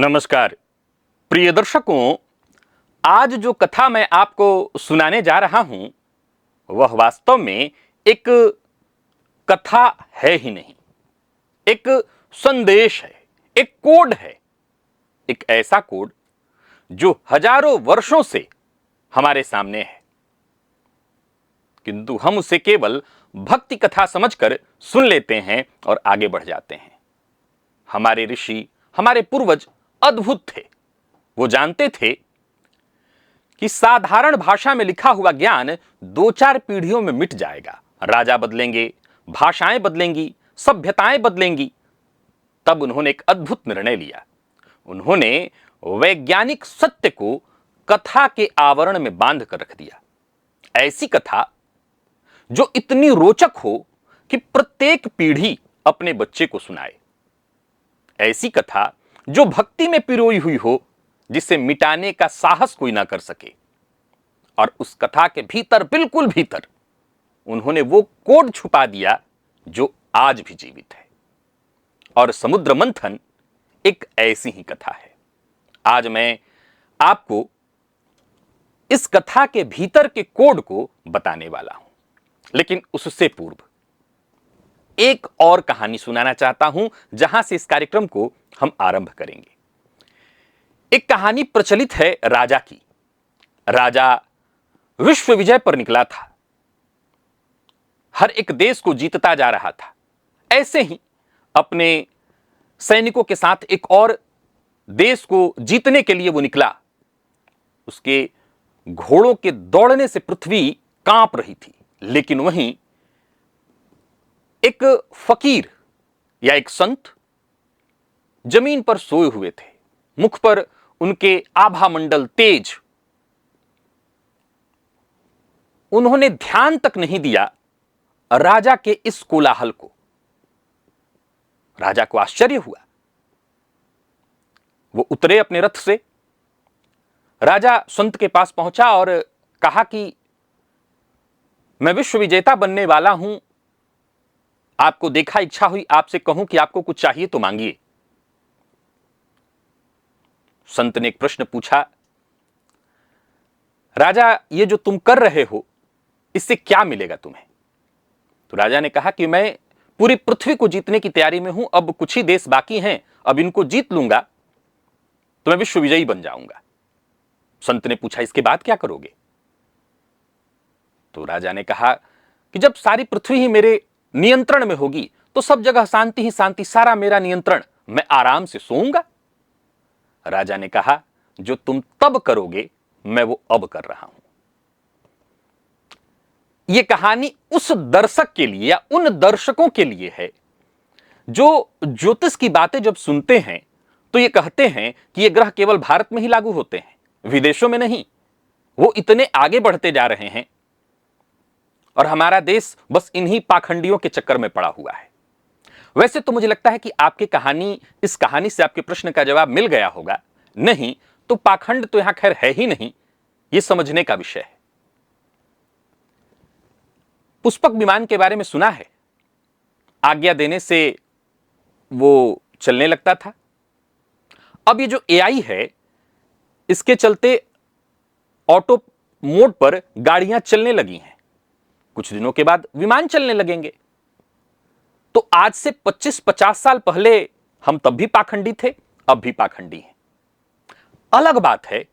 नमस्कार प्रिय दर्शकों, आज जो कथा मैं आपको सुनाने जा रहा हूं वह वास्तव में एक कथा है ही नहीं, एक संदेश है, एक कोड है। एक ऐसा कोड जो हजारों वर्षों से हमारे सामने है, किंतु हम उसे केवल भक्ति कथा समझकर सुन लेते हैं और आगे बढ़ जाते हैं। हमारे ऋषि, हमारे पूर्वज अद्भुत थे। वो जानते थे कि साधारण भाषा में लिखा हुआ ज्ञान 2-4 पीढ़ियों में मिट जाएगा। राजा बदलेंगे, भाषाएं बदलेंगी, सभ्यताएं बदलेंगी। तब उन्होंने एक अद्भुत निर्णय लिया। उन्होंने वैज्ञानिक सत्य को कथा के आवरण में बांध कर रख दिया। ऐसी कथा जो इतनी रोचक हो कि प्रत्येक पीढ़ी अपने बच्चे को सुनाए। ऐसी कथा जो भक्ति में पिरोई हुई हो, जिसे मिटाने का साहस कोई ना कर सके। और उस कथा के भीतर, बिल्कुल भीतर, उन्होंने वो कोड छुपा दिया जो आज भी जीवित है। और समुद्र मंथन एक ऐसी ही कथा है। आज मैं आपको इस कथा के भीतर के कोड को बताने वाला हूं, लेकिन उससे पूर्व एक और कहानी सुनाना चाहता हूं, जहां से इस कार्यक्रम को हम आरंभ करेंगे। एक कहानी प्रचलित है राजा की। राजा विश्व विजय पर निकला था, हर एक देश को जीतता जा रहा था। ऐसे ही अपने सैनिकों के साथ एक और देश को जीतने के लिए वो निकला। उसके घोड़ों के दौड़ने से पृथ्वी कांप रही थी, लेकिन वहीं एक फकीर या एक संत जमीन पर सोए हुए थे। मुख पर उनके आभा मंडल तेज। उन्होंने ध्यान तक नहीं दिया राजा के इस कोलाहल को। राजा को आश्चर्य हुआ। वो उतरे अपने रथ से। राजा संत के पास पहुंचा और कहा कि मैं विश्व विजेता बनने वाला हूं। आपको देखा, इच्छा हुई आपसे कहूं कि आपको कुछ चाहिए तो मांगिए। संत ने एक प्रश्न पूछा, राजा, ये जो तुम कर रहे हो इससे क्या मिलेगा तुम्हें? तो राजा ने कहा कि मैं पूरी पृथ्वी को जीतने की तैयारी में हूं। अब कुछ ही देश बाकी हैं, अब इनको जीत लूंगा तो मैं विश्व विजयी बन जाऊंगा। संत ने पूछा, इसके बाद क्या करोगे? तो राजा ने कहा कि जब सारी पृथ्वी ही मेरे नियंत्रण में होगी तो सब जगह शांति ही शांति, सारा मेरा नियंत्रण, मैं आराम से सोऊंगा। राजा ने कहा, जो तुम तब करोगे मैं वो अब कर रहा हूं। यह कहानी उस दर्शक के लिए या उन दर्शकों के लिए है जो ज्योतिष की बातें जब सुनते हैं तो ये कहते हैं कि ये ग्रह केवल भारत में ही लागू होते हैं, विदेशों में नहीं। वो इतने आगे बढ़ते जा रहे हैं और हमारा देश बस इन्हीं पाखंडियों के चक्कर में पड़ा हुआ है। वैसे तो मुझे लगता है कि इस कहानी से आपके प्रश्न का जवाब मिल गया होगा। नहीं तो पाखंड तो यहां खैर है ही नहीं, यह समझने का विषय है। पुष्पक विमान के बारे में सुना है? आज्ञा देने से वो चलने लगता था। अब ये जो एआई है, इसके चलते ऑटो मोड पर गाड़ियां चलने लगी हैं। कुछ दिनों के बाद विमान चलने लगेंगे। तो आज से 25-50 साल पहले हम तब भी पाखंडी थे, अब भी पाखंडी हैं। अलग बात है,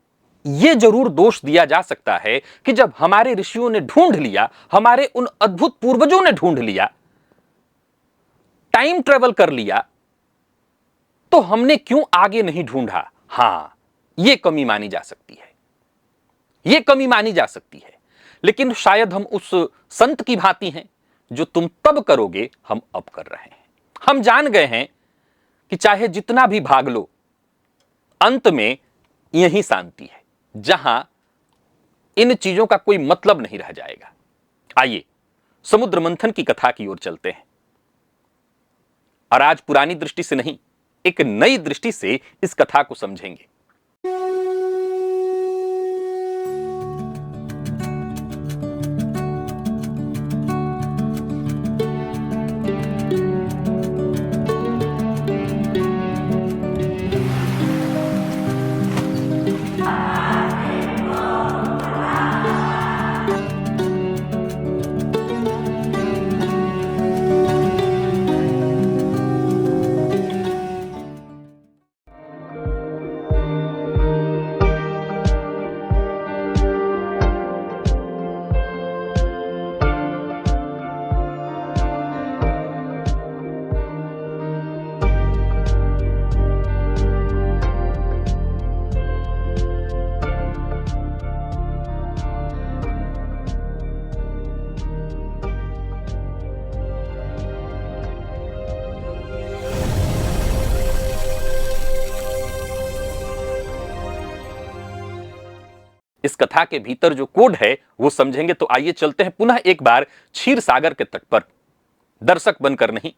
यह जरूर दोष दिया जा सकता है कि जब हमारे ऋषियों ने ढूंढ लिया, हमारे उन अद्भुत पूर्वजों ने ढूंढ लिया, टाइम ट्रेवल कर लिया, तो हमने क्यों आगे नहीं ढूंढा? हां, यह कमी मानी जा सकती है, यह कमी मानी जा सकती है। लेकिन शायद हम उस संत की भांति हैं, जो तुम तब करोगे हम अब कर रहे हैं। हम जान गए हैं कि चाहे जितना भी भाग लो, अंत में यही शांति है, जहां इन चीजों का कोई मतलब नहीं रह जाएगा। आइए समुद्र मंथन की कथा की ओर चलते हैं और आज पुरानी दृष्टि से नहीं, एक नई दृष्टि से इस कथा को समझेंगे। इस कथा के भीतर जो कोड है वो समझेंगे तो आइए चलते हैं पुनः एक बार क्षीर सागर के तट पर, दर्शक बनकर नहीं,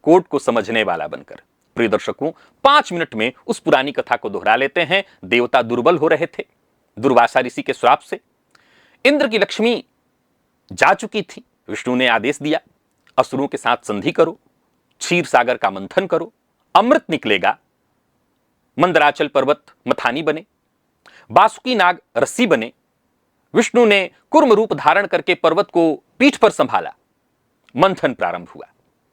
कोड को समझने वाला बनकर। प्रिय दर्शकों, 5 मिनट में उस पुरानी कथा को दोहरा लेते हैं। देवता दुर्बल हो रहे थे दुर्वासा ऋषि के श्राप से। इंद्र की लक्ष्मी जा चुकी थी। विष्णु ने आदेश दिया, असुरों के साथ संधि करो, क्षीर सागर का मंथन करो, अमृत निकलेगा। मंदराचल पर्वत मथानी बने, बासुकी नाग रस्सी बने। विष्णु ने कूर्म रूप धारण करके पर्वत को पीठ पर संभाला। मंथन प्रारंभ हुआ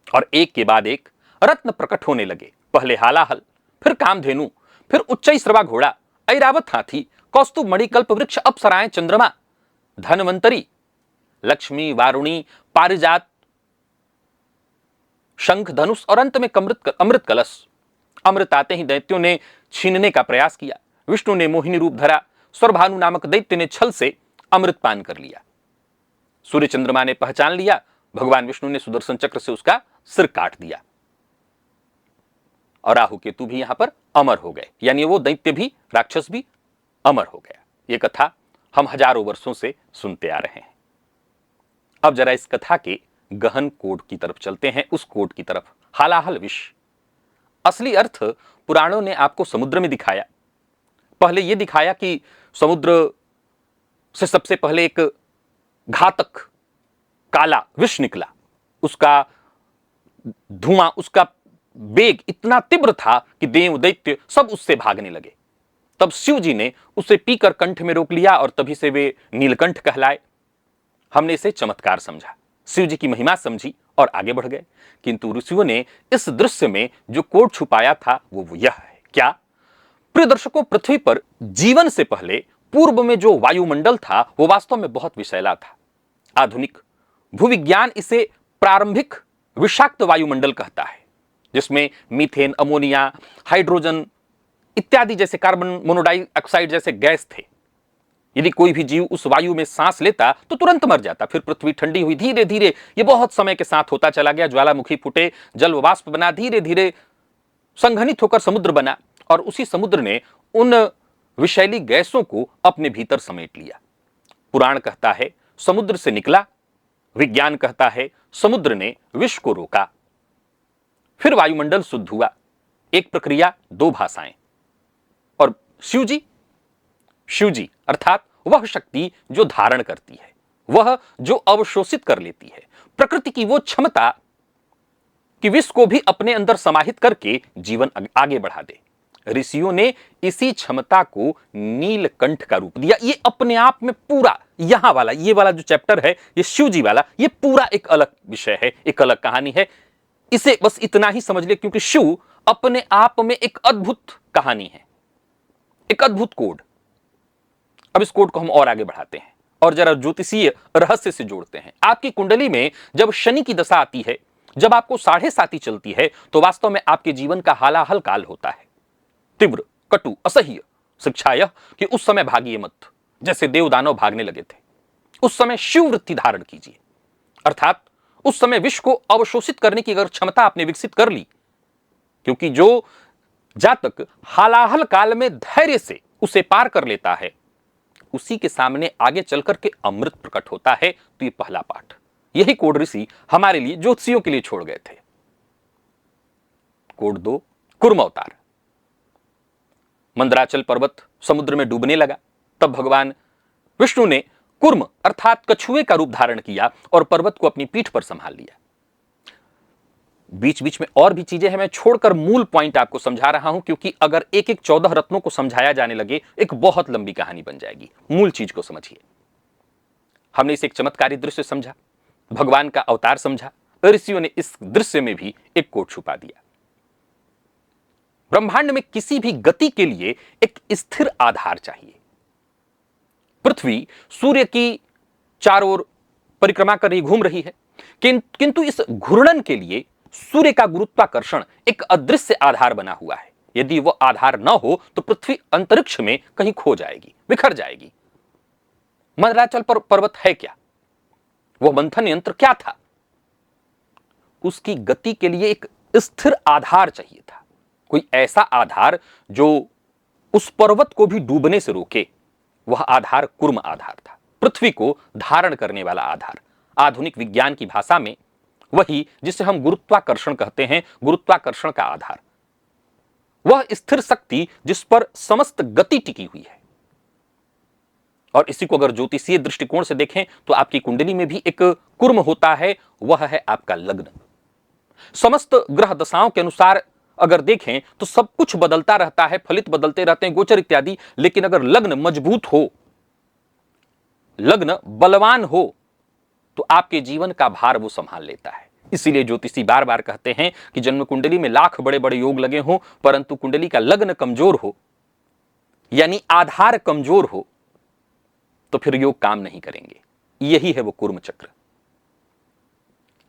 और एक के बाद एक रत्न प्रकट होने लगे। पहले हालाहल, फिर कामधेनु, फिर उच्चैश्रवा घोड़ा, ऐरावत हाथी, कौस्तुभ मणि, कल्प वृक्ष, अप्सराएं, चंद्रमा, धनवंतरी, लक्ष्मी, वारुणी, पारिजात, शंख, धनुष और अंत में अमृत कलश। अमृत आते ही दैत्यों ने छीनने का प्रयास किया। विष्णु ने मोहिनी रूप धरा। स्वरभानु नामक दैत्य ने छल से अमृत पान कर लिया। सूर्य चंद्रमा ने पहचान लिया। भगवान विष्णु ने सुदर्शन चक्र से उसका सिर काट दिया और राहु केतु भी यहां पर अमर हो गए, यानी वो दैत्य भी, राक्षस भी अमर हो गया। यह कथा हम हजारों वर्षों से सुनते आ रहे हैं। अब जरा इस कथा के गहन कोड की तरफ चलते हैं, उस कोड की तरफ। हालाहल विष, असली अर्थ पुराणों ने आपको समुद्र में दिखाया। पहले यह दिखाया कि समुद्र से सबसे पहले एक घातक काला विष निकला। उसका धुआं, उसका वेग इतना तीव्र था कि देव दैत्य सब उससे भागने लगे। तब शिव जी ने उसे पीकर कंठ में रोक लिया और तभी से वे नीलकंठ कहलाए। हमने इसे चमत्कार समझा, शिव जी की महिमा समझी और आगे बढ़ गए। किंतु ऋषियों ने इस दृश्य में जो कोड छुपाया था वो यह है। क्या? प्रिय दर्शकों, पृथ्वी पर जीवन से पहले पूर्व में जो वायुमंडल था वो वास्तव में बहुत विषैला था। आधुनिक भूविज्ञान इसे प्रारंभिक विषाक्त वायुमंडल कहता है, जिसमें मीथेन, अमोनिया, हाइड्रोजन इत्यादि जैसे कार्बन मोनोऑक्साइड जैसे गैस थे। यदि कोई भी जीव उस वायु में सांस लेता तो तुरंत मर जाता। फिर पृथ्वी ठंडी हुई, धीरे धीरे ये बहुत समय के साथ होता चला गया। ज्वालामुखी फूटे, जल वाष्प बना, धीरे धीरे संघनित होकर समुद्र बना और उसी समुद्र ने उन विषैली गैसों को अपने भीतर समेट लिया। पुराण कहता है समुद्र से निकला, विज्ञान कहता है समुद्र ने विष को रोका। फिर वायुमंडल शुद्ध हुआ। एक प्रक्रिया, दो भाषाएं। और शिव जी अर्थात वह शक्ति जो धारण करती है, वह जो अवशोषित कर लेती है, प्रकृति की वो क्षमता कि विष को भी अपने अंदर समाहित करके जीवन आगे बढ़ा दे। ऋषियों ने इसी क्षमता को नीलकंठ का रूप दिया। ये अपने आप में पूरा यहां वाला, ये वाला जो चैप्टर है, ये शिव जी वाला, ये पूरा एक अलग विषय है, एक अलग कहानी है। इसे बस इतना ही समझ ले, क्योंकि शिव अपने आप में एक अद्भुत कहानी है, एक अद्भुत कोड। अब इस कोड को हम और आगे बढ़ाते हैं और जरा ज्योतिषीय रहस्य से जोड़ते हैं। आपकी कुंडली में जब शनि की दशा आती है, जब आपको 7.5 चलती है, तो वास्तव में आपके जीवन का हालाहल काल होता है। तीव्र, कटु, असह्य शिक्षा यह कि उस समय भागिए मत, जैसे देवदानव भागने लगे थे। उस समय शिव वृत्ति धारण कीजिए, अर्थात उस समय विष को अवशोषित करने की अगर क्षमता आपने विकसित कर ली, क्योंकि जो जातक हालाहल काल में धैर्य से उसे पार कर लेता है, उसी के सामने आगे चलकर के अमृत प्रकट होता है। तो ये पहला पाठ, यही कोड ऋषि हमारे लिए, ज्योतिषियों के लिए छोड़ गए थे। कोड 2, कूर्म अवतार। मंदराचल पर्वत समुद्र में डूबने लगा। तब भगवान विष्णु ने कूर्म अर्थात कछुए का रूप धारण किया और पर्वत को अपनी पीठ पर संभाल लिया। बीच बीच में और भी चीजें हैं, मैं छोड़कर मूल पॉइंट आपको समझा रहा हूं, क्योंकि अगर एक एक 14 रत्नों को समझाया जाने लगे एक बहुत लंबी कहानी बन जाएगी। मूल चीज को समझिए। हमने इसे एक चमत्कारी दृश्य समझा, भगवान का अवतार समझा। ऋषियों ने इस दृश्य में भी एक कोड छुपा दिया। ब्रह्मांड में किसी भी गति के लिए एक स्थिर आधार चाहिए। पृथ्वी सूर्य की चारों ओर परिक्रमा कर रही, घूम रही है, किंतु इस घूर्णन के लिए सूर्य का गुरुत्वाकर्षण एक अदृश्य आधार बना हुआ है। यदि वह आधार न हो तो पृथ्वी अंतरिक्ष में कहीं खो जाएगी, बिखर जाएगी। मंदराचल पर्वत है क्या? वह मंथन यंत्र क्या था? उसकी गति के लिए एक स्थिर आधार चाहिए था, कोई ऐसा आधार जो उस पर्वत को भी डूबने से रोके। वह आधार कूर्म आधार था, पृथ्वी को धारण करने वाला आधार। आधुनिक विज्ञान की भाषा में वही जिसे हम गुरुत्वाकर्षण कहते हैं, गुरुत्वाकर्षण का आधार, वह स्थिर शक्ति जिस पर समस्त गति टिकी हुई है। और इसी को अगर ज्योतिषीय दृष्टिकोण से देखें तो आपकी कुंडली में भी एक कूर्म होता है, वह है आपका लग्न। समस्त ग्रह दशाओं के अनुसार अगर देखें तो सब कुछ बदलता रहता है, फलित बदलते रहते हैं, गोचर इत्यादि, लेकिन अगर लग्न मजबूत हो, लग्न बलवान हो, तो आपके जीवन का भार वो संभाल लेता है। इसीलिए ज्योतिषी बार बार कहते हैं कि जन्म कुंडली में लाख बड़े बड़े योग लगे हों, परंतु कुंडली का लग्न कमजोर हो, यानी आधार कमजोर हो, तो फिर योग काम नहीं करेंगे। यही है वो कूर्म चक्र।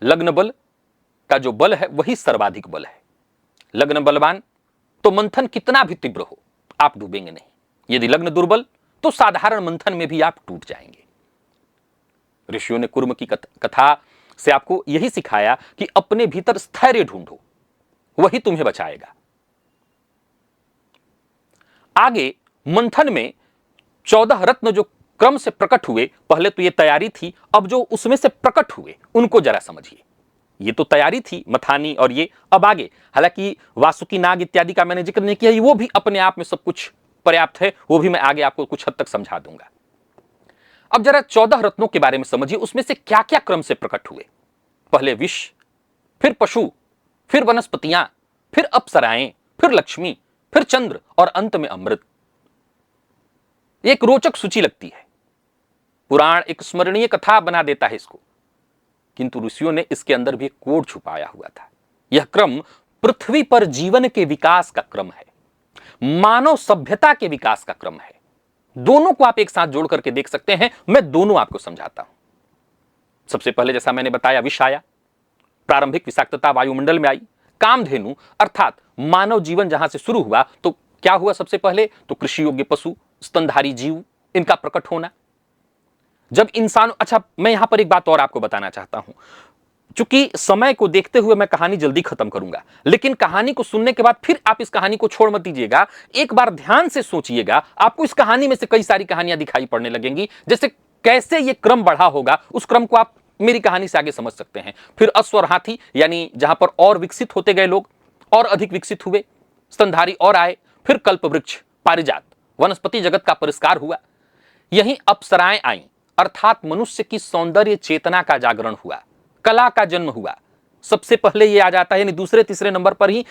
लग्न बल का जो बल है वही सर्वाधिक बल है। लग्न बलवान तो मंथन कितना भी तीव्र हो आप डूबेंगे नहीं। यदि लग्न दुर्बल तो साधारण मंथन में भी आप टूट जाएंगे। ऋषियों ने कूर्म की कथा से आपको यही सिखाया कि अपने भीतर स्थैर्य ढूंढो, वही तुम्हें बचाएगा। आगे मंथन में 14 रत्न जो क्रम से प्रकट हुए, पहले तो ये तैयारी थी, अब जो उसमें से प्रकट हुए उनको जरा समझिए। ये तो तैयारी थी मथानी और ये, अब आगे, हालांकि वासुकी नाग इत्यादि का मैंने जिक्र नहीं किया, वो भी अपने आप में सब कुछ पर्याप्त है, वो भी मैं आगे आपको कुछ हद तक समझा दूंगा। अब जरा 14 रत्नों के बारे में समझिए, उसमें से क्या क्या क्रम से प्रकट हुए। पहले विष, फिर पशु, फिर वनस्पतियां, फिर अप्सराएं, फिर लक्ष्मी, फिर चंद्र और अंत में अमृत। एक रोचक सूची लगती है, पुराण एक स्मरणीय कथा बना देता है इसको, किंतु ऋषियों ने इसके अंदर भी एक कोड छुपाया हुआ था। यह क्रम पृथ्वी पर जीवन के विकास का क्रम है, मानव सभ्यता के विकास का क्रम है। दोनों को आप एक साथ जोड़ करके देख सकते हैं। मैं दोनों आपको समझाता हूं। सबसे पहले जैसा मैंने बताया, विष आया, प्रारंभिक विषाक्तता वायुमंडल में आई। कामधेनु अर्थात मानव जीवन जहां से शुरू हुआ तो क्या हुआ, सबसे पहले तो कृषि योग्य पशु, स्तनधारी जीव, इनका प्रकट होना। जब इंसान, अच्छा मैं यहां पर एक बात और आपको बताना चाहता हूं, चूंकि समय को देखते हुए मैं कहानी जल्दी खत्म करूंगा, लेकिन कहानी को सुनने के बाद फिर आप इस कहानी को छोड़ मत दीजिएगा, एक बार ध्यान से सोचिएगा, आपको इस कहानी में से कई सारी कहानियां दिखाई पड़ने लगेंगी। जैसे कैसे ये क्रम बढ़ा होगा, उस क्रम को आप मेरी कहानी से आगे समझ सकते हैं। फिर अश्व और हाथी, यानी जहां पर और विकसित होते गए लोग, और अधिक विकसित हुए, स्तनधारी और आए, फिर कल्प वृक्ष, पारिजात, वनस्पति जगत का परिष्कार हुआ। यहीं अप्सराएं आई, अर्थात मनुष्य की सौंदर्य चेतना का जागरण हुआ, कला का जन्म हुआ। सबसे पहले ये आ जाता है, यानी दूसरे तीसरे नंबर पर ही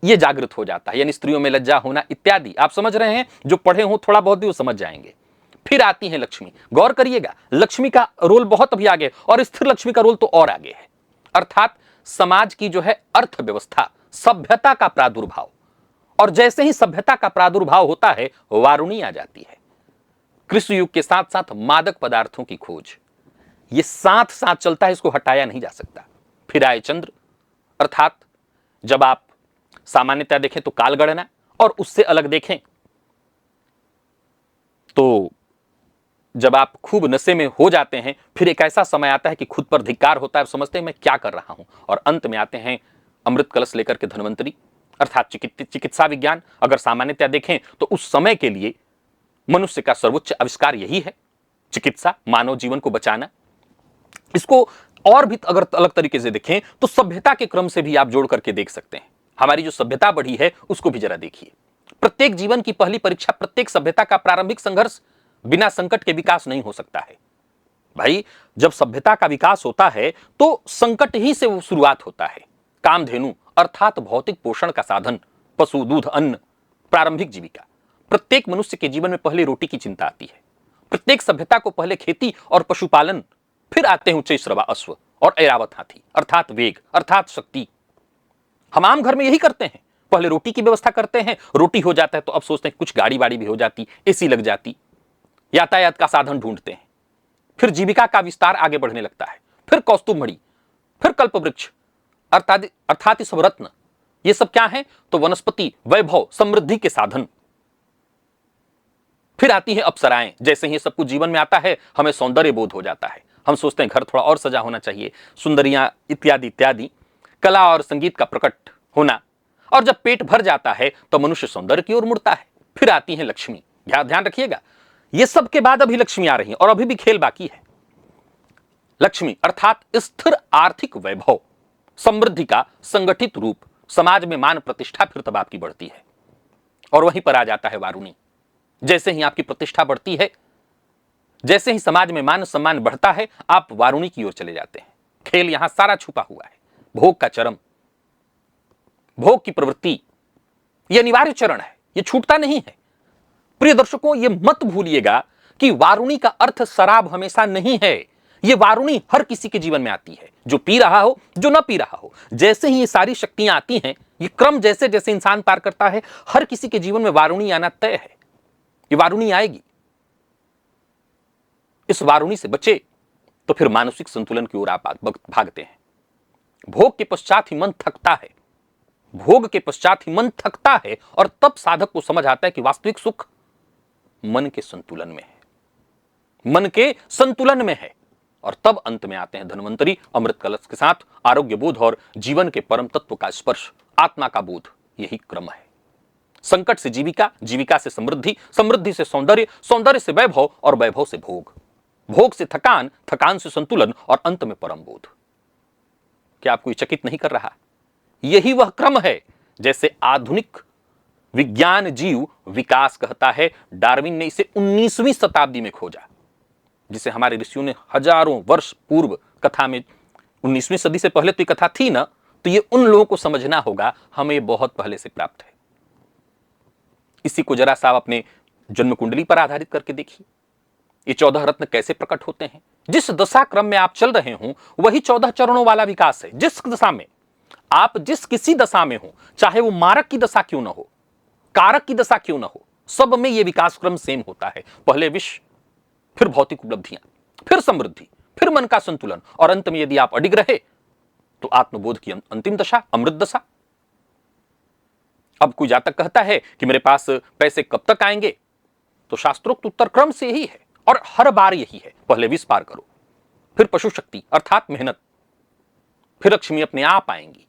ये जागृत हो जाता है, यानी स्त्रियों में लज्जा होना इत्यादि। आप समझ रहे हैं, जो पढ़े हो थोड़ा बहुत भी वो समझ जाएंगे। फिर आती है लक्ष्मी। गौर करिएगा, लक्ष्मी का रोल बहुत अभी आगे, और स्थिर लक्ष्मी का रोल तो और आगे है। अर्थात समाज की जो है अर्थव्यवस्था, सभ्यता का प्रादुर्भाव। और जैसे ही सभ्यता का प्रादुर्भाव होता है, वारुणी आ जाती है। कृषि युग के साथ साथ मादक पदार्थों की खोज, ये साथ साथ चलता है, इसको हटाया नहीं जा सकता। फिर आए चंद्र, अर्थात जब आप सामान्यतः देखें तो कालगणना, और उससे अलग देखें तो जब आप खूब नशे में हो जाते हैं, फिर एक ऐसा समय आता है कि खुद पर धिक्कार होता है, समझते हैं मैं क्या कर रहा हूं। और अंत में आते हैं अमृत कलश लेकर के धन्वंतरी, अर्थात चिकित्सा विज्ञान। अगर सामान्यतः देखें तो उस समय के लिए मनुष्य का सर्वोच्च आविष्कार यही है, चिकित्सा, मानव जीवन को बचाना। इसको और भी अगर अलग तरीके से देखें तो सभ्यता के क्रम से भी आप जोड़ करके देख सकते हैं। हमारी जो सभ्यता बढ़ी है उसको भी जरा देखिए। प्रत्येक जीवन की पहली परीक्षा, प्रत्येक सभ्यता का प्रारंभिक संघर्ष, बिना संकट के विकास नहीं हो सकता है। भाई, जब सभ्यता का विकास होता है तो संकट ही से वो शुरुआत होता है। कामधेनु अर्थात भौतिक पोषण का साधन, पशु, दूध, अन्न, प्रारंभिक जीविका। प्रत्येक मनुष्य के जीवन में पहले रोटी की चिंता आती है। प्रत्येक सभ्यता को पहले खेती और पशुपालन, फिर आते हैं उच्चैश्रवा अश्व और ऐरावत हाथी, अर्थात वेग, अर्थात शक्ति। हम आम घर में यही करते हैं, पहले रोटी की व्यवस्था करते हैं, रोटी हो जाता है तो अब सोचते हैं कुछ गाड़ी वाड़ी भी हो जाती, एसी लग जाती, यातायात का साधन ढूंढते हैं। फिर जीविका का विस्तार आगे बढ़ने लगता है, फिर कौस्तुभमणि, फिर कल्पवृक्ष, अर्थात सब रत्न। ये सब क्या है, तो वनस्पति, वैभव, समृद्धि के साधन। फिर आती है अप्सराएं। जैसे ही सब कुछ जीवन में आता है, हमें सौंदर्य बोध हो जाता है, हम सोचते हैं घर थोड़ा और सजा होना चाहिए, सुंदरियां इत्यादि इत्यादि, कला और संगीत का प्रकट होना। और जब पेट भर जाता है तो मनुष्य सौंदर्य की ओर मुड़ता है। फिर आती है लक्ष्मी। ध्यान रखिएगा, ये सब के बाद अभी लक्ष्मी आ रही है और अभी भी खेल बाकी है। लक्ष्मी अर्थात स्थिर आर्थिक वैभव, समृद्धि का संगठित रूप, समाज में मान प्रतिष्ठा फिर तब आपकी बढ़ती है। और वहीं पर आ जाता है वारुणी। जैसे ही आपकी प्रतिष्ठा बढ़ती है, जैसे ही समाज में मान सम्मान बढ़ता है, आप वारुणी की ओर चले जाते हैं। खेल यहां सारा छुपा हुआ है। भोग का चरम, भोग की प्रवृत्ति, यह अनिवार्य चरण है, यह छूटता नहीं है। प्रिय दर्शकों, यह मत भूलिएगा कि वारुणी का अर्थ शराब हमेशा नहीं है। यह वारुणी हर किसी के जीवन में आती है, जो पी रहा हो, जो न पी रहा हो। जैसे ही ये सारी शक्तियां आती हैं, ये क्रम जैसे जैसे इंसान पार करता है, हर किसी के जीवन में वारुणी आना तय है। ये वारुणी आएगी। इस वारुणी से बचे तो फिर मानसिक संतुलन की ओर आप भागते हैं। भोग के पश्चात ही मन थकता है, भोग के पश्चात ही मन थकता है, और तब साधक को समझ आता है कि वास्तविक सुख मन के संतुलन में है, मन के संतुलन में है। और तब अंत में आते हैं धन्वंतरी अमृत कलश के साथ आरोग्य बोध और जीवन के परम तत्व का स्पर्श, आत्मा का बोध। यही क्रम है। संकट से जीविका, जीविका से समृद्धि, समृद्धि से सौंदर्य, सौंदर्य से वैभव और वैभव से भोग, भोग से थकान, थकान से संतुलन और अंत में परम बोध। क्या आपको चकित नहीं कर रहा? यही वह क्रम है जैसे आधुनिक विज्ञान जीव विकास कहता है। डार्विन ने इसे 19वीं शताब्दी में खोजा, जिसे हमारे ऋषियों ने हजारों वर्ष पूर्व कथा में, 19वीं सदी से पहले तो ये कथा थी ना, तो ये उन लोगों को समझना होगा, हमें बहुत पहले से प्राप्त है। इसी को जरा सा अपने जन्म कुंडली पर आधारित करके देखिए, ये 14 रत्न कैसे प्रकट होते हैं। जिस दशा क्रम में आप चल रहे हो, वही 14 चरणों वाला विकास है। जिस दशा में आप, जिस किसी दशा में हो, चाहे वो मारक की दशा क्यों ना हो, कारक की दशा क्यों ना हो, सब में यह विकास क्रम सेम होता है। पहले विष, फिर भौतिक उपलब्धियां, फिर समृद्धि, फिर मन का संतुलन, और अंत में यदि आप अडिग रहे तो आत्मबोध की अंतिम दशा, अमृत दशा। अब कोई जातक कहता है कि मेरे पास पैसे कब तक आएंगे, तो शास्त्रोक्त उत्तर क्रम से ही है, और हर बार यही है। पहले विष पार करो, फिर पशु शक्ति अर्थात मेहनत, फिर लक्ष्मी अपने आप आएंगी।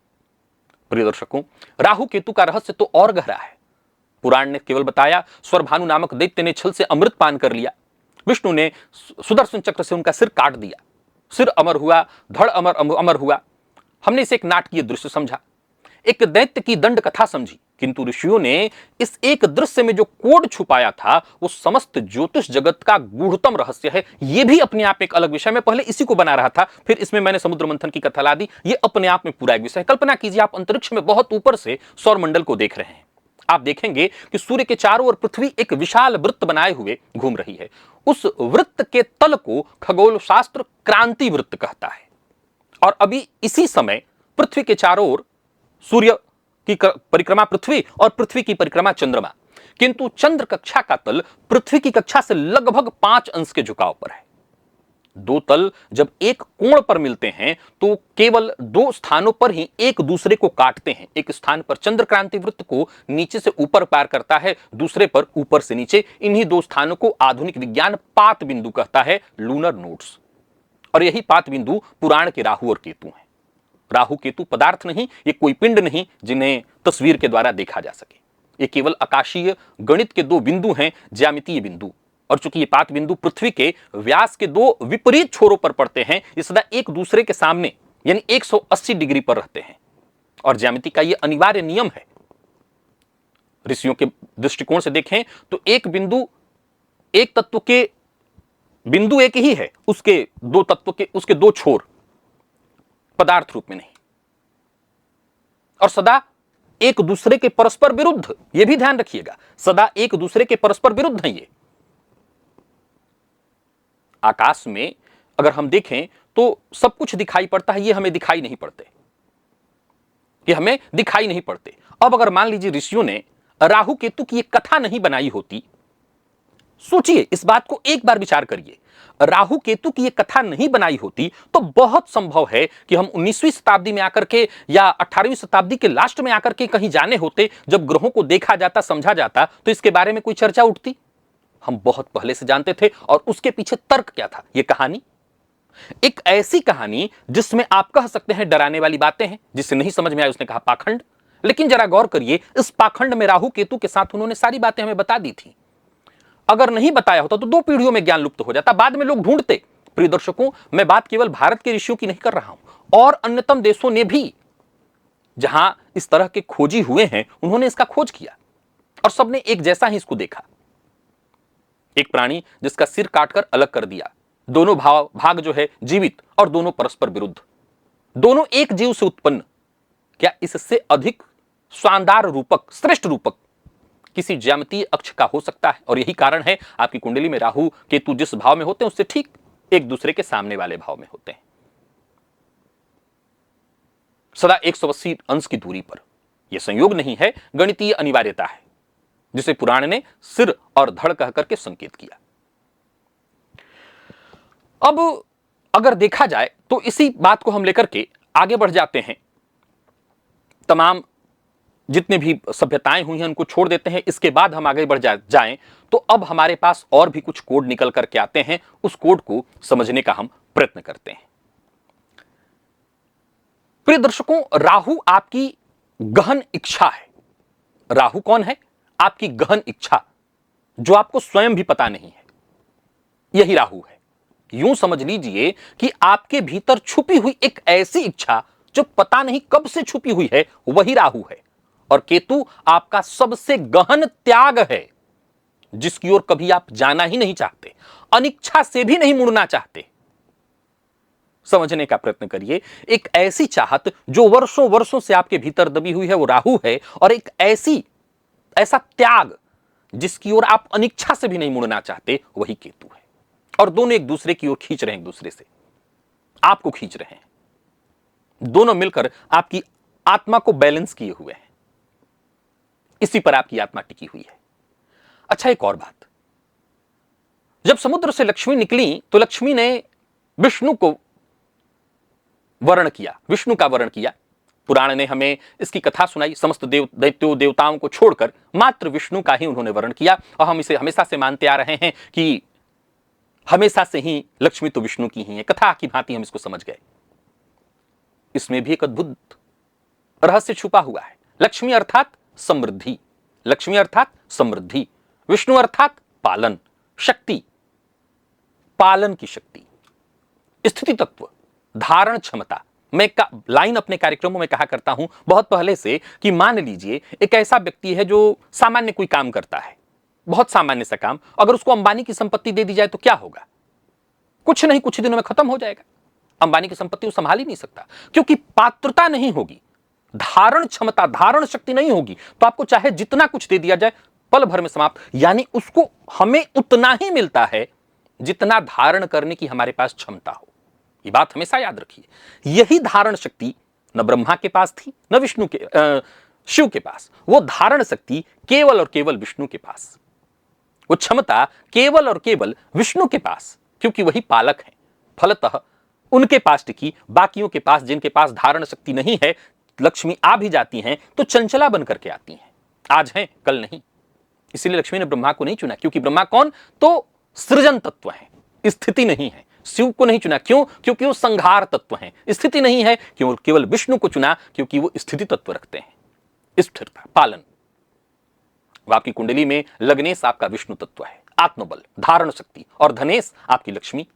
प्रिय दर्शकों, राहु केतु का रहस्य तो और गहरा है। पुराण ने केवल बताया स्वरभानु नामक दैत्य ने छल से अमृत पान कर लिया, विष्णु ने सुदर्शन चक्र से उनका सिर काट दिया, सिर अमर हुआ, धड़ अमर हुआ। हमने इसे एक नाटकीय दृश्य समझा, एक दैत्य की दंड कथा समझी, किंतु ऋषियों ने इस एक दृश्य में जो कोड छुपाया था, वो समस्त ज्योतिष जगत का गूढ़तम रहस्य है। यह भी अपने आप एक अलग विषय में, पहले इसी को बना रहा था, फिर इसमें मैंने समुद्र मंथन की कथा ला दी। ये अपने आप में पूरा एक विषय है। कल्पना कीजिए, आप अंतरिक्ष में बहुत ऊपर से सौर मंडल को देख रहे हैं। आप देखेंगे कि सूर्य के चारों ओर पृथ्वी एक विशाल वृत्त बनाए हुए घूम रही है। उस वृत्त के तल को खगोल शास्त्र क्रांति वृत्त कहता है। और अभी इसी समय पृथ्वी के चारों ओर सूर्य की परिक्रमा पृथ्वी और पृथ्वी की परिक्रमा चंद्रमा, किंतु चंद्र कक्षा का तल पृथ्वी की कक्षा से लगभग 5 अंश के झुकाव पर है। दो तल जब एक कोण पर मिलते हैं तो केवल 2 स्थानों पर ही एक दूसरे को काटते हैं। एक स्थान पर चंद्र क्रांति वृत्त को नीचे से ऊपर पार करता है, दूसरे पर ऊपर से नीचे। इन्हीं 2 स्थानों को आधुनिक विज्ञान पात बिंदु कहता है, लूनर नोड्स। और यही पात बिंदु पुराण के राहु और केतु हैं। राहु केतु पदार्थ नहीं, ये कोई पिंड नहीं जिन्हें तस्वीर के द्वारा देखा जा सके। ये केवल आकाशीय गणित के 2 बिंदु हैं, ज्यामितीय बिंदु। और चूंकि ये पात बिंदु पृथ्वी के व्यास के 2 विपरीत छोरों पर पड़ते हैं, ये सदा एक दूसरे के सामने यानी 180 डिग्री पर रहते हैं। और ज्यामिति का ये अनिवार्य नियम है। ऋषियों के दृष्टिकोण से देखें तो एक बिंदु, एक तत्व के बिंदु एक ही है, उसके 2 तत्व के, उसके 2 छोर पदार्थ रूप में नहीं, और सदा एक दूसरे के परस्पर विरुद्ध। यह भी ध्यान रखिएगा, सदा एक दूसरे के परस्पर विरुद्ध हैं ये। आकाश में अगर हम देखें तो सब कुछ दिखाई पड़ता है, ये हमें दिखाई नहीं पड़ते, ये हमें दिखाई नहीं पड़ते। अब अगर मान लीजिए ऋषियों ने राहु केतु की एक कथा नहीं बनाई होती, सोचिए इस बात को एक बार विचार करिए, राहु केतु की ये कथा नहीं बनाई होती तो बहुत संभव है कि हम 19वीं शताब्दी में आकर के या 18वीं शताब्दी के लास्ट में आकर के कहीं जाने होते, जब ग्रहों को देखा जाता, समझा जाता, तो इसके बारे में कोई चर्चा उठती। हम बहुत पहले से जानते थे। और उसके पीछे तर्क क्या था? यह कहानी, एक ऐसी कहानी जिसमें आप कह सकते हैं डराने वाली बातें हैं। जिससे नहीं समझ में आया उसने कहा पाखंड। लेकिन जरा गौर करिए, इस पाखंड में राहु केतु के साथ उन्होंने सारी बातें हमें बता दी थी। अगर नहीं बताया होता तो 2 पीढ़ियों में ज्ञान लुप्त हो जाता, बाद में लोग ढूंढते। प्रिय दर्शकों, मैं बात केवल भारत के ऋषियों की नहीं कर रहा हूं, और अन्यतम देशों ने भी जहां इस तरह के खोजी हुए हैं, उन्होंने इसका खोज किया और सबने एक जैसा ही इसको देखा। एक प्राणी जिसका सिर काटकर अलग कर दिया, दोनों भाग जो है जीवित और दोनों परस्पर विरुद्ध, दोनों एक जीव से उत्पन्न, क्या इससे अधिक शानदार रूपक, श्रेष्ठ रूपक किसी ज्यामितीय अक्ष का हो सकता है? और यही कारण है आपकी कुंडली में राहु केतु जिस भाव में होते हैं उससे ठीक एक दूसरे के सामने वाले भाव में होते हैं, सदा 180 अंश की दूरी पर। यह संयोग नहीं है, गणितीय अनिवार्यता है, जिसे पुराण ने सिर और धड़ कहकर के संकेत किया। अब अगर देखा जाए तो इसी बात को हम लेकर के आगे बढ़ जाते हैं, तमाम जितने भी सभ्यताएं हुई हैं उनको छोड़ देते हैं। इसके बाद हम आगे बढ़ जाएं तो अब हमारे पास और भी कुछ कोड निकल करके आते हैं, उस कोड को समझने का हम प्रयत्न करते हैं। प्रिय दर्शकों, राहु आपकी गहन इच्छा है। राहु कौन है? आपकी गहन इच्छा, जो आपको स्वयं भी पता नहीं है, यही राहु है। यूं समझ लीजिए कि आपके भीतर छुपी हुई एक ऐसी इच्छा जो पता नहीं कब से छुपी हुई है, वही राहु है। और केतु आपका सबसे गहन त्याग है, जिसकी ओर कभी आप जाना ही नहीं चाहते, अनिच्छा से भी नहीं मुड़ना चाहते। समझने का प्रयत्न करिए, एक ऐसी चाहत जो वर्षों वर्षों से आपके भीतर दबी हुई है, वो राहु है। और एक ऐसा त्याग जिसकी ओर आप अनिच्छा से भी नहीं मुड़ना चाहते, वही केतु है। और दोनों एक दूसरे की ओर खींच रहे हैं, एक दूसरे से आपको खींच रहे हैं। दोनों मिलकर आपकी आत्मा को बैलेंस किए हुए हैं, इसी पर आपकी आत्मा टिकी हुई है। अच्छा, एक और बात, जब समुद्र से लक्ष्मी निकली तो लक्ष्मी ने विष्णु को वर्ण किया, विष्णु का वर्ण किया। पुराण ने हमें इसकी कथा सुनाई, समस्त दैत्यों देवताओं को छोड़कर मात्र विष्णु का ही उन्होंने वर्ण किया। और हम इसे हमेशा से मानते आ रहे हैं कि हमेशा से ही लक्ष्मी तो विष्णु की ही है, कथा की भांति हम इसको समझ गए। इसमें भी एक अद्भुत रहस्य छुपा हुआ है। लक्ष्मी अर्थात समृद्धि, लक्ष्मी अर्थात समृद्धि, विष्णु अर्थात पालन, शक्ति, पालन की शक्ति, स्थिति तत्व, धारण क्षमता। मैं लाइन अपने कार्यक्रमों में कहा करता हूं बहुत पहले से कि मान लीजिए एक ऐसा व्यक्ति है जो सामान्य कोई काम करता है, बहुत सामान्य सा काम, अगर उसको अंबानी की संपत्ति दे दी जाए तो क्या होगा? कुछ नहीं, कुछ दिनों में खत्म हो जाएगा। अंबानी की संपत्ति वो संभाल ही नहीं सकता, क्योंकि पात्रता नहीं होगी, धारण क्षमता, धारण शक्ति नहीं होगी। तो आपको चाहे जितना कुछ दे दिया जाए, पल भर में समाप्त। यानी उसको हमें उतना ही मिलता है जितना धारण करने की हमारे पास क्षमता हो। ये बात हमेशा याद रखिए। यही धारण शक्ति न ब्रह्मा के पास थी, न विष्णु के शिव के पास। वो धारण शक्ति केवल और केवल विष्णु के पास, वो क्षमता केवल और केवल विष्णु के पास, क्योंकि वही पालक है। फलतः उनके पास टिकी, बाकियों के पास, जिनके पास धारण शक्ति नहीं है, लक्ष्मी आ भी जाती हैं तो चंचला बन करके आती हैं, आज हैं कल नहीं। इसीलिए लक्ष्मी ने ब्रह्मा को नहीं चुना, क्योंकि ब्रह्मा कौन? तो सृजन तत्व है, स्थिति नहीं है। शिव को नहीं चुना, क्यों? क्योंकि वो संहार तत्व हैं, स्थिति नहीं है। क्यों केवल विष्णु को चुना? क्योंकि वो स्थिति तत्व रखते हैं, स्थिरता, पालन। वो आपकी कुंडली में लग्नेश आपका विष्णु तत्व है, आत्मबल, धारण शक्ति, और धनेश आपकी लक्ष्मी।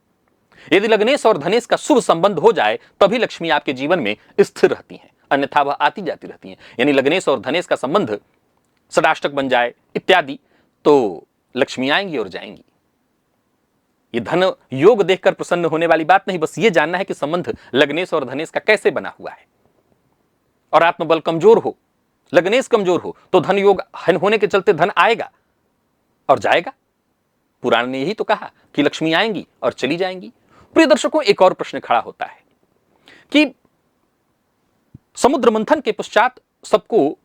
यदि लग्नेश और धनेश का शुभ संबंध हो जाए तभी लक्ष्मी आपके जीवन में स्थिर रहती हैं, अन्यथा वह आती जाती रहती हैं। यानी लग्नेश और धनेश का संबंध षडाष्टक बन जाए इत्यादि, तो लक्ष्मी आएंगी और जाएंगी। ये धन योग देखकर प्रसन्न होने वाली बात नहीं, बस ये जानना है कि संबंध लग्नेश और धनेश का कैसे बना हुआ है। और आत्मबल कमजोर हो, लग्नेश कमजोर हो, तो धन योग होने के चलते धन आएगा और जाएगा। पुराण ने यही तो कहा कि लक्ष्मी आएंगी और चली जाएंगी। प्रिय दर्शकों, एक और प्रश्न खड़ा होता है कि समुद्र मंथन के पश्चात सबको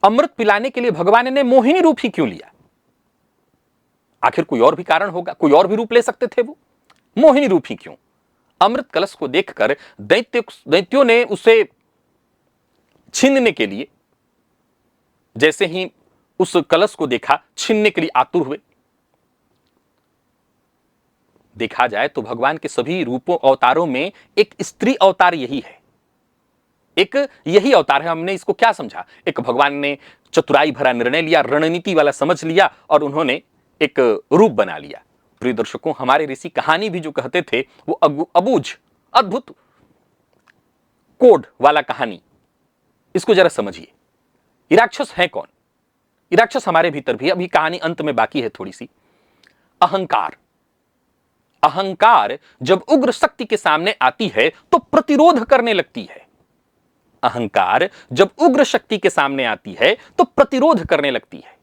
अमृत पिलाने के लिए भगवान ने मोहिनी रूप ही क्यों लिया? आखिर कोई और भी कारण होगा, कोई और भी रूप ले सकते थे वो, मोहिनी रूप ही क्यों? अमृत कलश को देखकर दैत्यों ने उसे छीनने के लिए, जैसे ही उस कलश को देखा, छीनने के लिए आतुर हुए। देखा जाए तो भगवान के सभी रूपों अवतारों में एक स्त्री अवतार यही है, एक यही अवतार है। हमने इसको क्या समझा? एक भगवान ने चतुराई भरा निर्णय लिया, रणनीति वाला समझ लिया, और उन्होंने एक रूप बना लिया। प्रिय दर्शकों, हमारे ऋषि कहानी भी जो कहते थे वो अबूझ अद्भुत कोड वाला कहानी। इसको जरा समझिए, ये राक्षस है कौन? ये राक्षस हमारे भीतर भी, अभी कहानी अंत में बाकी है थोड़ी सी। अहंकार। अहंकार जब उग्र शक्ति के सामने आती है तो प्रतिरोध करने लगती है। अहंकार जब उग्र शक्ति के सामने आती है तो प्रतिरोध करने लगती है,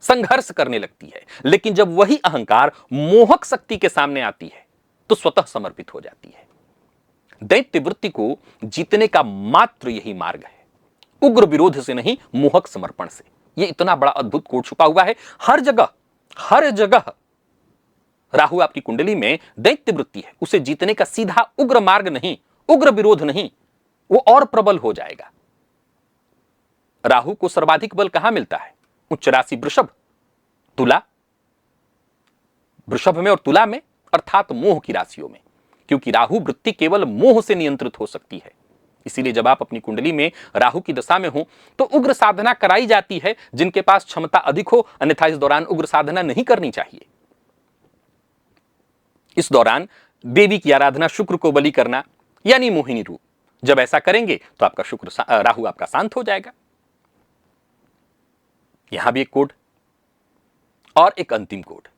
संघर्ष करने लगती है। लेकिन जब वही अहंकार मोहक शक्ति के सामने आती है तो स्वतः समर्पित हो जाती है। दैत्य वृत्ति को जीतने का मात्र यही मार्ग है, उग्र विरोध से नहीं, मोहक समर्पण से। यह इतना बड़ा अद्भुत कोड छुपा हुआ है हर जगह, हर जगह। राहु आपकी कुंडली में दैत्य वृत्ति है, उसे जीतने का सीधा उग्र मार्ग नहीं, उग्र विरोध नहीं, वो और प्रबल हो जाएगा। राहु को सर्वाधिक बल कहां मिलता है? उच्च राशि वृषभ, तुला, वृषभ में और तुला में, अर्थात मोह की राशियों में, क्योंकि राहु वृत्ति केवल मोह से नियंत्रित हो सकती है। इसीलिए जब आप अपनी कुंडली में राहु की दशा में हो तो उग्र साधना कराई जाती है जिनके पास क्षमता अधिक हो, अन्यथा इस दौरान उग्र साधना नहीं करनी चाहिए। इस दौरान देवी की आराधना, शुक्र को बलि करना, यानी मोहिनी रूप, जब ऐसा करेंगे तो आपका राहु आपका शांत हो जाएगा। यहां भी एक कोड और एक अंतिम कोड।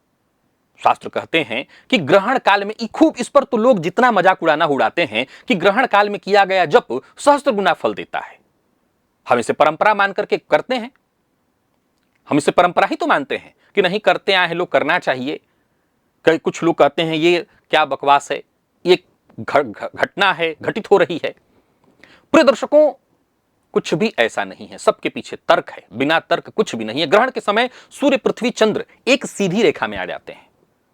शास्त्र कहते हैं कि ग्रहण काल में, खूब इस पर तो लोग जितना मजाक उड़ाना उड़ाते हैं कि ग्रहण काल में किया गया जप सहस्त्र गुना फल देता है। हम इसे परंपरा मान करके करते हैं, हम इसे परंपरा ही तो मानते हैं कि नहीं, करते आए हैं लोग, करना चाहिए। कई कुछ लोग कहते हैं ये क्या बकवास है, ये घटना है, घटित हो रही है। प्रिय दर्शकों, कुछ भी ऐसा नहीं है, सबके पीछे तर्क है, बिना तर्क कुछ भी नहीं है। ग्रहण के समय सूर्य, पृथ्वी, चंद्र एक सीधी रेखा में आ जाते हैं।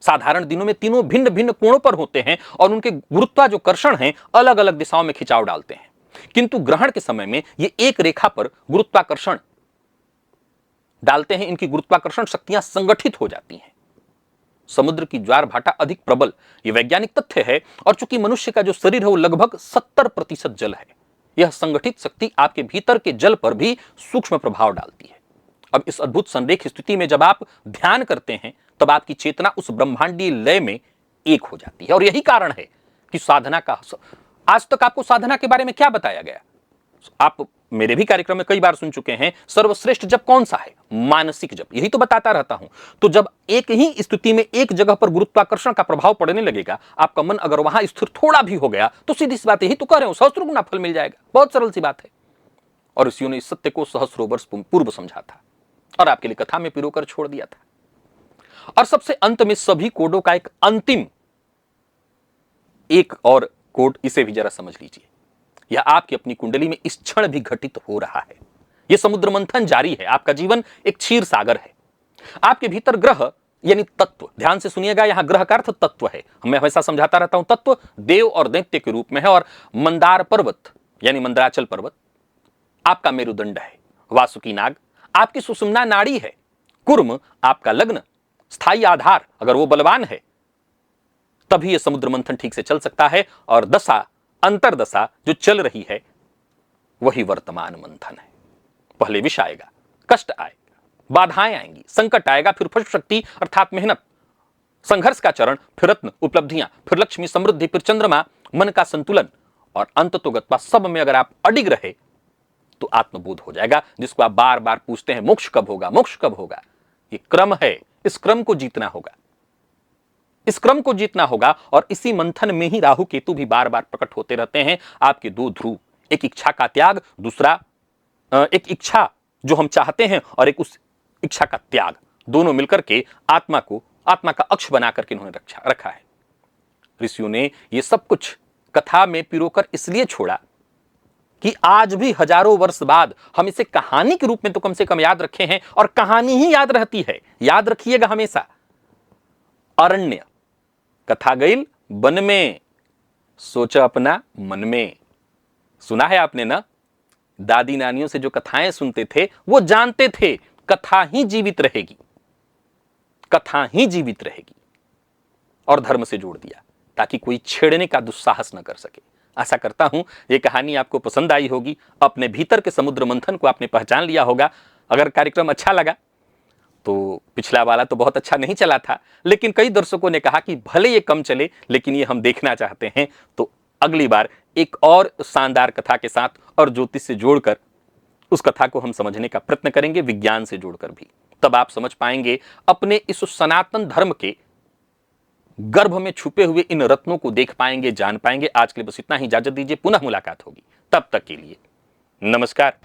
साधारण दिनों में तीनों भिन्न भिन्न कोणों पर होते हैं और उनके गुरुत्वाकर्षण है अलग अलग दिशाओं में खिंचाव डालते हैं, किंतु ग्रहण के समय में ये एक रेखा पर गुरुत्वाकर्षण डालते हैं। इनकी गुरुत्वाकर्षण शक्तियां संगठित हो जाती हैं। समुद्र की ज्वार भाटा अधिक प्रबल, यह वैज्ञानिक तथ्य है। और चूंकि मनुष्य का जो शरीर है वो लगभग 70% जल है, यह संगठित शक्ति आपके भीतर के जल पर भी सूक्ष्म प्रभाव डालती है। अब इस अद्भुत संरेख स्थिति में जब आप ध्यान करते हैं तब आपकी चेतना उस ब्रह्मांडीय लय में एक हो जाती है। और यही कारण है कि साधना का, आज तक आपको साधना के बारे में क्या बताया गया? आप मेरे भी कार्यक्रम में कई बार सुन चुके हैं, सर्वश्रेष्ठ जप कौन सा है? मानसिक जप। यही तो बताता रहता हूं। तो जब एक ही स्थिति में एक जगह पर गुरुत्वाकर्षण का प्रभाव पड़ने लगेगा, आपका मन अगर वहां स्थिर थोड़ा भी हो गया तो सीधी सी बात यही तो कह रहे हो, सहस्त्र गुना फल मिल जाएगा। बहुत सरल सी बात है। और ऋषियों ने इस सत्य को सहस्रों वर्ष पूर्व समझा था और आपके लिए कथा में पिरोकर छोड़ दिया था। और सबसे अंत में सभी कोडों का एक अंतिम, एक और कोड, इसे भी जरा समझ लीजिए। यह आपकी अपनी कुंडली में इस क्षण भी घटित हो रहा है। यह समुद्र मंथन जारी है। आपका जीवन एक क्षीर सागर है। आपके भीतर ग्रह यानी तत्व, ध्यान से सुनिएगा, यहां ग्रह का अर्थ तत्व है। मैं हमेशा समझाता रहता हूं, तत्व देव और दैत्य के रूप में है। और मंदार पर्वत यानी मंदराचल पर्वत आपका मेरुदंड है। वासुकी नाग आपकी सुषुम्ना नाड़ी है। कुर्म आपका लग्न, स्थायी आधार, अगर वो बलवान है तभी यह समुद्र मंथन ठीक से चल सकता है। और दशा, अंतरदशा जो चल रही है वही वर्तमान मंथन है। पहले विष आएगा, कष्ट आएगा, बाधाएं आएंगी, संकट आएगा, फिर फल शक्ति अर्थात मेहनत, संघर्ष का चरण, फिर रत्न, उपलब्धियां, फिर लक्ष्मी, समृद्धि, फिर चंद्रमा, मन का संतुलन, और अंत तो गत्वा सब में अगर आप अडिग रहे तो आत्मबोध हो जाएगा, जिसको आप बार बार पूछते हैं, मोक्ष कब होगा, मोक्ष कब होगा। ये क्रम है, इस क्रम को जीतना होगा, इस क्रम को जीतना होगा। और इसी मंथन में ही राहु केतु भी बार बार प्रकट होते रहते हैं। आपके दो ध्रुव, एक इच्छा का त्याग, दूसरा एक इच्छा जो हम चाहते हैं और एक उस इच्छा का त्याग, दोनों मिलकर के आत्मा को, आत्मा का अक्ष बना करके इन्होंने रखा है। ऋषियों ने ये सब कुछ कथा में पिरोकर इसलिए छोड़ा कि आज भी हजारों वर्ष बाद हम इसे कहानी के रूप में तो कम से कम याद रखे हैं। और कहानी ही याद रहती है, याद रखिएगा हमेशा। अरण्य कथा गईल वन में, सोचा अपना मन में। सुना है आपने ना, दादी नानियों से जो कथाएं सुनते थे वो जानते थे कथा ही जीवित रहेगी, कथा ही जीवित रहेगी। और धर्म से जोड़ दिया ताकि कोई छेड़ने का दुस्साहस न कर सके। आशा करता हूं ये कहानी आपको पसंद आई होगी। अपने भीतर के समुद्र मंथन को आपने पहचान लिया होगा। अगर कार्यक्रम अच्छा लगा तो पिछला वाला तो बहुत अच्छा नहीं चला था, लेकिन कई दर्शकों ने कहा कि भले ये कम चले लेकिन ये हम देखना चाहते हैं। तो अगली बार एक और शानदार कथा के साथ और ज्योतिष से जोड़कर उस कथा को हम समझने का प्रयत्न करेंगे, विज्ञान से जोड़कर भी। तब आप समझ पाएंगे, अपने इस सनातन धर्म के गर्भ में छुपे हुए इन रत्नों को देख पाएंगे, जान पाएंगे। आज के लिए बस इतना ही, इजाजत दीजिए, पुनः मुलाकात होगी। तब तक के लिए नमस्कार।